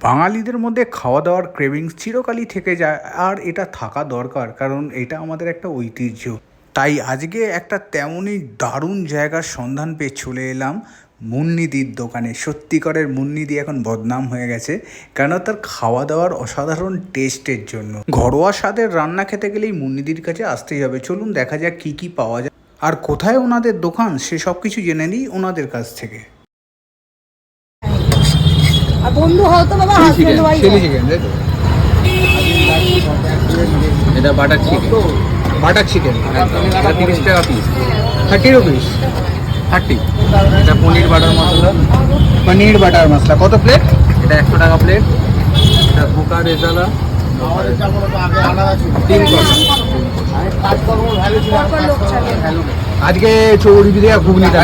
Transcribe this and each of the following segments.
বাঙালিদের মধ্যে খাওয়া দাওয়ার ক্রেভিংস চিরকালই থেকে যায়, আর এটা থাকা দরকার, কারণ এটা আমাদের একটা ঐতিহ্য। তাই আজকে একটা তেমনই দারুণ জায়গার সন্ধান পেয়ে চলে এলাম মুন্নিদির দোকানে। সত্যিকারের মুন্নিদি এখন বদনাম হয়ে গেছে, কেন তার খাওয়া দাওয়ার অসাধারণ টেস্টের জন্য। ঘরোয়া স্বাদের রান্না খেতে গেলেই মুন্নিদির কাছে আসতেই হবে। চলুন দেখা যাক কী কী পাওয়া যায় আর কোথায় ওনাদের দোকান, সে সব কিছু জেনে নিই ওনাদের কাছ থেকে। আর বন্ধু হয়তো বাবা হাজবেন্ড ওয়াইফ চিলি চিকেন তাই তো? এটা বাটার চিকেন। বাটার চিকেন এটা 30 টাকা পিস। 30 রুপিস। 30। এটা পনির বাটার মশলা। পনির বাটার মশলা কত প্লেট? এটা 100 টাকা প্লেট। এটা বুকা রেজালা 3 আজকে চর্বি দেওয়া ঘুগনিটা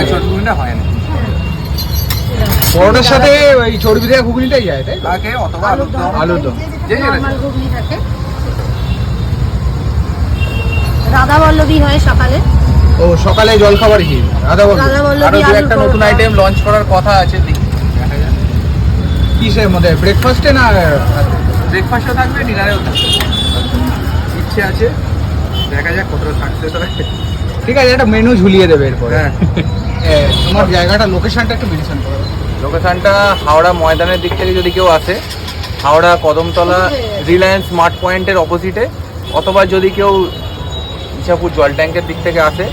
হয় না। পরোটার সাথে ওই চর্বি দেওয়া ঘুগনিটাই যায় তাই তাকে, অথবা আলুর দম নরমাল ঘুগনি থাকে। রাধা বল্লভী হয় সকালে। ও সকালে জলখাবার কি রাধা বল্লভী। রাধা আরো একটা নতুন আইটেম লঞ্চ করার কথা আছে, দেখি কিসের মধ্যে, ব্রেকফাস্টে না? ব্রেকফাস্টও থাকবে, ডিনারেও থাকবে, ইচ্ছে আছে, দেখা যাক কতটা সাকসেস হয়। ঠিক আছে, একটা মেনু ঝুলিয়ে দেবে এরপর। হ্যাঁ তোমার জায়গাটা লোকেশনটা একটু মেনশন করো। লোকেশনটা হাওড়া ময়দানের দিক থেকে যদি কেউ আসে, হাওড়া কদমতলা রিলায়েন্স স্মার্ট পয়েন্টের অপোজিটে, অথবা যদি কেউ ইছাপুর জল ট্যাঙ্কের দিক থেকে আসে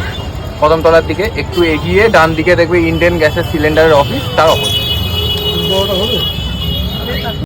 কদমতলার দিকে একটু এগিয়ে ডান দিকে দেখবে ইন্ডিয়ান গ্যাসের সিলিন্ডারের অফিস, তার অপোজিট।